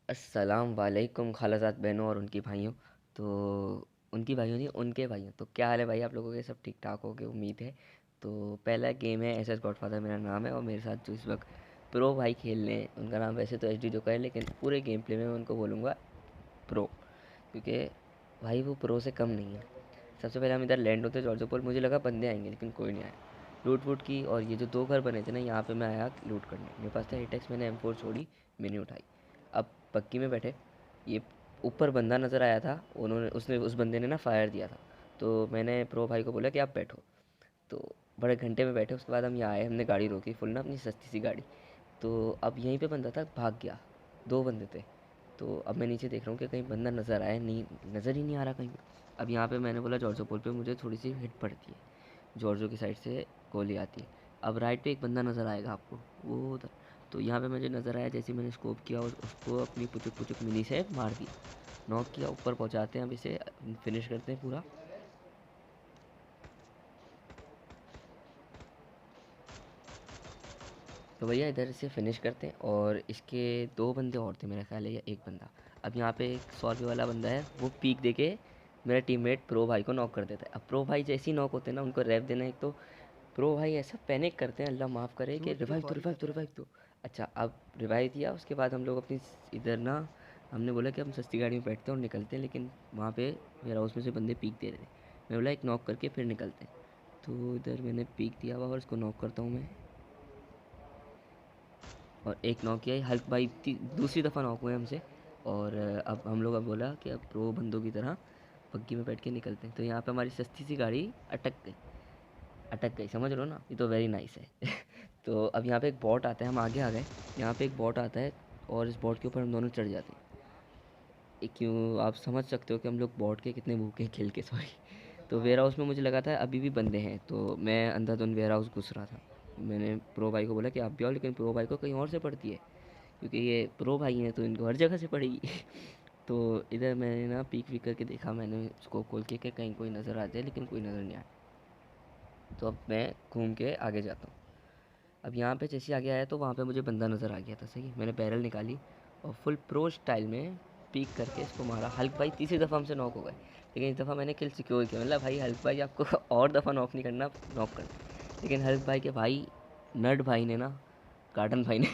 अस्सलाम वालेकुम खालाजाद बहनों और उनकी भाइयों। तो उनकी भाइयों नहीं, उनके भाइयों। तो क्या हाल है भाई, आप लोगों के? सब ठीक ठाक हो गए उम्मीद है। तो पहला गेम है एस एस गॉडफादर, मेरा नाम है, और मेरे साथ जो इस वक्त प्रो भाई खेल रहे हैं उनका नाम वैसे तो एच डी जोकर है, लेकिन पूरे गेम प्ले में मैं उनको बोलूँगा प्रो, क्योंकि भाई वो प्रो से कम नहीं है। सबसे पहले हम इधर लैंड होते जॉर्जोपोल, मुझे लगा बंदे आएंगे लेकिन कोई नहीं आया। लूट वूट की, और ये जो दो घर बने थे ना, यहाँ पे मैं आया लूट करने। मेरे पास था एटेक्स, मैंने M4 छोड़ी, मैंने उठाई। अब पक्की में बैठे, ये ऊपर बंदा नज़र आया था, उन्होंने उसने उस बंदे ने ना फायर दिया था। तो मैंने प्रो भाई को बोला कि आप बैठो। तो बड़े घंटे में बैठे, उसके बाद हम यहाँ आए, हमने गाड़ी रोकी फुल ना, अपनी सस्ती सी गाड़ी। तो अब यहीं पे बंदा था, भाग गया। दो बंदे थे। तो अब मैं नीचे देख रहा हूँ कि कहीं बंदा नज़र आया नहीं, नज़र ही नहीं आ रहा कहीं पे। अब यहाँ पे मैंने बोला जॉर्जो पोल पे मुझे थोड़ी सी हिट पड़ती है, जॉर्जो की साइड से गोली आती है। अब राइट पे एक बंदा नज़र आएगा आपको, वो उधर। तो यहाँ पे मुझे नज़र आया, जैसे ही मैंने स्कोप किया उसको अपनी पुचुक पुचुक मिनी से मार दिया, नॉक किया। ऊपर पहुँचाते हैं, अब इसे फिनिश करते हैं पूरा। तो भैया इधर से फिनिश करते हैं, और इसके दो बंदे और थे मेरा ख्याल है, या एक बंदा। अब यहाँ पे एक 100 रुपये वाला बंदा है, वो पीक दे के मेरा टीममेट प्रो भाई को नॉक कर देता है। अब प्रो भाई जैसे ही नॉक होते हैं ना, उनको रैप देना, एक तो प्रो भाई ऐसा पैनिक करते हैं, अल्लाह माफ़ करे, कि रिवाइव दो रिवाइव दो रिवाइव दो। अच्छा, अब रिवाइव दिया, उसके बाद हम लोग अपनी इधर ना, हमने बोला कि हम सस्ती गाड़ी में बैठते हैं और निकलते हैं, लेकिन वहाँ पे वेयर हाउस में से बंदे पीक दे रहे थे। मैं बोला एक नॉक करके फिर निकलते हैं। तो इधर मैंने पीक दिया हुआ, और इसको नॉक करता हूँ मैं। और एक नॉक किया है, हल्क भाई दूसरी दफ़ा नॉक हुए हमसे। और अब हम लोग अब बोला कि अब प्रो बंदों की तरह बग्गी में बैठ के निकलते हैं। तो यहाँ पे हमारी सस्ती सी गाड़ी अटक गई, समझ लो ना, ये तो वेरी नाइस है। तो अब यहाँ पे एक बॉट आता है, हम आगे आ गए। यहाँ पे एक बॉट आता है, और इस बॉट के ऊपर हम दोनों चढ़ जाते हैं। क्यों, आप समझ सकते हो कि हम लोग बॉट के कितने भूखे हैं खेल के, सॉरी। तो वेयर हाउस में मुझे लगा था अभी भी बंदे हैं, तो मैं अंधाधुंध वेयर हाउस घुस रहा था। मैंने प्रो भाई को बोला कि आप भी आओ, लेकिन प्रो भाई को कहीं और से पड़ती है, क्योंकि ये प्रो भाई हैं तो इनको हर जगह से पड़ेगी। तो इधर मैंने ना पीक वीक करके देखा, मैंने उसको खोल के कि कहीं कोई नज़र आ जाए, लेकिन कोई नज़र नहीं आया। तो अब मैं घूम के आगे जाता हूँ। अब यहाँ पे जैसे आगे आया, तो वहाँ पे मुझे बंदा नज़र आ गया था, सही। मैंने बैरल निकाली, और फुल प्रो स्टाइल में पीक करके इसको मारा। हल्क भाई तीसरी दफ़ा हमसे नॉक हो गए, लेकिन इस दफ़ा मैंने किल सिक्योर किया। मतलब भाई हल्क भाई आपको और दफ़ा नॉक नहीं करना, नॉक करना। लेकिन हल्क भाई के भाई नट भाई ने ना, गार्डन भाई ने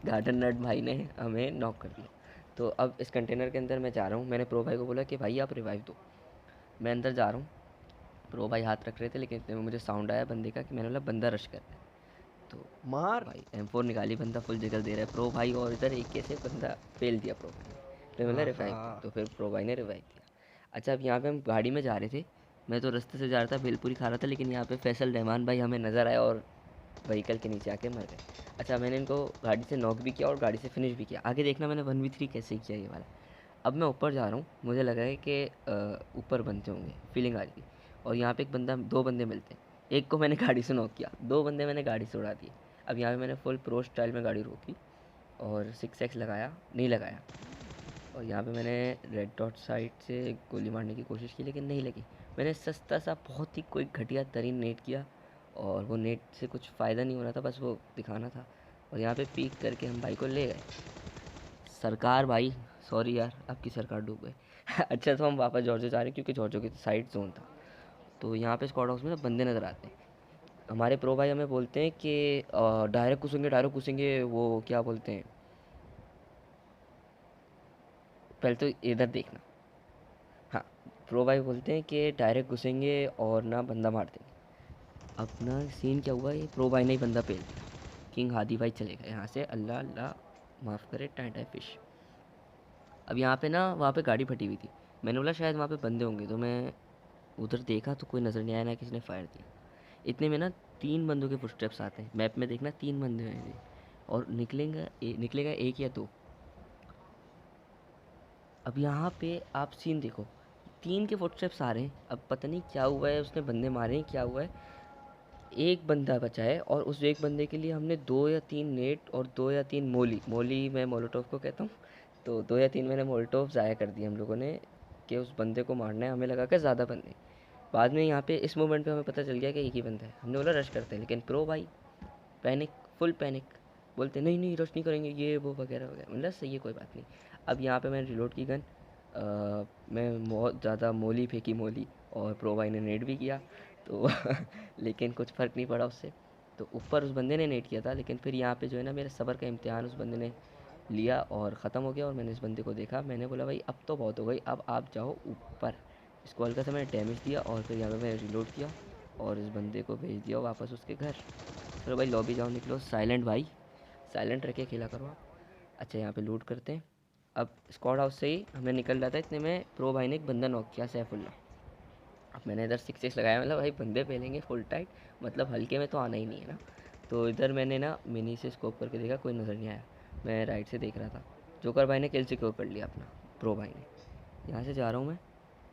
गार्डन नट भाई ने हमें नॉक कर दिया। तो अब इस कंटेनर के अंदर मैं जा रहा हूँ, मैंने प्रो भाई को बोला कि भाई आप रिवाइव दो। मैं अंदर जा रहा हूँ, प्रो भाई हाथ रख रहे थे, लेकिन इतने में मुझे साउंड आया बंदे का, कि मैंने बोला बंदा रश कर रहा है। तो मार। भाई M4 निकाली, बंदा फुल जिगल दे रहा है प्रो भाई, और इधर एक कैसे बंदा फेल दिया प्रो भाई ने। तो मैंने रिवाइव दो, आहा। तो फिर प्रो भाई ने रिवाइव दिया। अच्छा, अब यहाँ पे हम गाड़ी में जा रहे थे, मैं तो रास्ते से जा रहा था, भेलपूरी खा रहा था, लेकिन यहाँ पे फैसल रहमान भाई हमें नज़र आया, और व्हीकल के नीचे आके मर गए। अच्छा, मैंने इनको गाड़ी से नॉक भी किया और गाड़ी से फिनिश भी किया। आगे देखना मैंने 1v3 कैसे किया ये वाला। अब मैं ऊपर जा रहा हूँ, मुझे लगा है कि ऊपर बनते होंगे, फीलिंग आ रही थी। और यहाँ पे एक बंदा, दो बंदे मिलते हैं। एक को मैंने गाड़ी से नॉक किया, दो बंदे मैंने गाड़ी से उड़ा दिए। अब यहाँ पे मैंने फुल प्रो स्टाइल में गाड़ी रोकी, और 6x लगाया, नहीं लगाया। और यहाँ पे मैंने रेड डॉट साइड से गोली मारने की कोशिश की, लेकिन नहीं लगी। मैंने सस्ता सा बहुत ही कोई घटिया तरीन नेट किया, और वो नेट से कुछ फ़ायदा नहीं हो रहा था, बस वो दिखाना था। और यहाँ पे पीक करके हम भाई को ले गए। सरकार भाई, सॉरी यार, आपकी सरकार डूब गई। अच्छा, तो हम वापस जॉर्जो जा रहे हैं, क्योंकि जॉर्जो की साइड जोन था। तो यहाँ पे स्क्वाड हाउस में ना बंदे नज़र आते हैं। हमारे प्रो भाई हमें बोलते हैं कि डायरेक्ट घुसेंगे, वो क्या बोलते हैं, पहले तो इधर देखना। हाँ, प्रो भाई बोलते हैं कि डायरेक्ट घुसेंगे और ना बंदा मार देंगे। अपना सीन क्या हुआ, ये प्रो भाई ने ही बंदा पेल दिया। किंग हादी भाई चले गए यहाँ से, अल्लाह अल्लाह माफ़ करे, टाइम फिश। अब यहाँ पे ना, वहाँ पे गाड़ी फटी हुई थी। मैंने बोला शायद वहाँ पे बंदे होंगे, तो मैं उधर देखा तो कोई नज़र नहीं आया, ना किसी ने फायर दिया। इतने में ना तीन बंदों के फुटस्टेप्स आते हैं, मैप में देखना तीन बंदे हैं ये। और निकलेगा एक या दो। अब यहाँ पे आप सीन देखो, तीन के फुटस्टेप्स आ रहे हैं। अब पता नहीं क्या हुआ है, उसने बंदे मारे हैं, क्या हुआ है। एक बंदा बचा है, और उस एक बंदे के लिए हमने दो या तीन नेट और दो या तीन मोली मोली मैं मोलोटोव को कहता हूँ। तो दो या तीन मैंने मोलोटोव ज़ाया कर दिए हम लोगों ने, कि उस बंदे को मारना है। हमें लगा कि ज़्यादा बंदे। बाद में यहाँ पे इस मोमेंट पे हमें पता चल गया कि एक ही बंदा है। हमने बोला रश करते हैं, लेकिन प्रो भाई पैनिक, फुल पैनिक। बोलते नहीं नहीं रश नहीं करेंगे ये वो वगैरह वगैरह, मतलब सही है कोई बात नहीं। अब यहाँ पे मैंने रिलोड की गन, मैं बहुत ज़्यादा मोली फेंकी मोली, और प्रो भाई ने नेट भी किया तो लेकिन कुछ फ़र्क नहीं पड़ा उससे। तो ऊपर उस बंदे ने नेट किया था, लेकिन फिर यहाँ पे जो है ना मेरा सब्र का इम्तिहान उस बंदे ने लिया और ख़त्म हो गया। और मैंने इस बंदे को देखा, मैंने बोला भाई अब तो बहुत हो गई, अब आप जाओ ऊपर। इसको हल्का सा मैंने डैमेज दिया और फिर यहाँ पे मैंने रिलोड किया और इस बंदे को भेज दिया वापस उसके घर। चलो भाई लॉबी जाओ, निकलो साइलेंट भाई, साइलेंट रह के खेला करो आप। अच्छा यहाँ पे लूट करते हैं। अब स्क्वाड हाउस से ही हमें निकल रहा था, इतने में प्रो भाई ने एक बंदा नॉक किया, सैफुल्ला। अब मैंने इधर 6 लगाया, मतलब भाई बंदे पहलेंगे फुल टाइट, मतलब हल्के में तो आना ही नहीं है ना। तो इधर मैंने ना मिनी से स्कोप करके देखा, कोई नज़र नहीं आया। मैं राइट से देख रहा था, जोकर भाई ने किल सिक्योर कर लिया अपना, प्रो भाई ने। यहाँ से जा रहा हूँ मैं,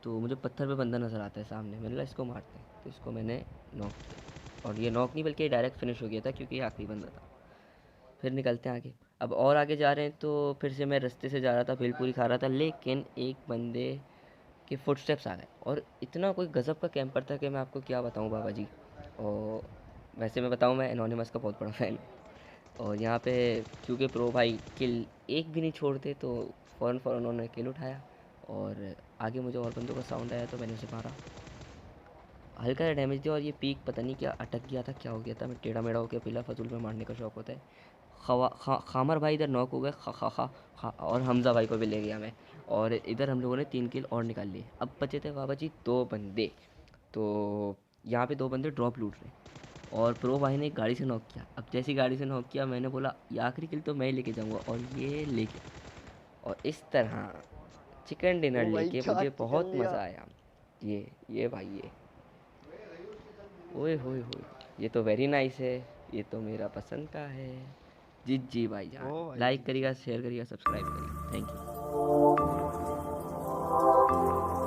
तो मुझे पत्थर पे बंदा नज़र आता है सामने, मैंने बोला इसको मारते हैं, तो इसको मैंने नॉक किया। और ये नॉक नहीं बल्कि डायरेक्ट फिनिश हो गया था, क्योंकि ये आखिरी बंदा था। फिर निकलते हैं आगे। अब और आगे जा रहे हैं, तो फिर से मैं रास्ते से जा रहा था, भेलपूरी खा रहा था, लेकिन एक बंदे के फुटस्टेप्स आ गए और इतना कोई गज़ब का कैंपर था कि मैं आपको क्या बताऊं बाबा जी। और वैसे मैं बताऊं, मैं एनोनिमस का बहुत बड़ा फ़ैन हूं। और यहाँ पे क्योंकि प्रो भाई किल एक भी नहीं छोड़ते, तो फ़ौरन फ़ौरन उन्होंने किल उठाया। और आगे मुझे और बंदों का साउंड आया, तो मैंने उसे मारा, हल्का सा डैमेज दिया। और ये पीक पता नहीं क्या अटक गया था, क्या हो गया था, मैं टेढ़ा मेढ़ा होकर पिला, फजूल में मारने का शौक होता है। खामर भाई इधर नॉक हो गए, खा खा खा खा, और हमज़ा भाई को भी ले गया मैं। और इधर हम लोगों ने 3 किल और निकाल लिए। अब बचे थे बाबा जी 2 बंदे। तो यहाँ पे 2 बंदे ड्रॉप लूट रहे हैं, और प्रो भाई ने एक गाड़ी से नॉक किया। अब जैसी गाड़ी से नॉक किया, मैंने बोला ये आखिरी किल तो मैं ही लेके जाऊँगा, और ये लेके, और इस तरह चिकन डिनर ओ भाई लेके क्या मुझे चिकन बहुत लिया। मज़ा आया। ये भाई ये, ओए होए होए, ये तो वेरी नाइस है, ये तो मेरा पसंद का है। जी जी भाई ओ जान, भाई लाइक जी। करिएगा, शेयर करिएगा, सब्सक्राइब करिएगा, थैंक यू।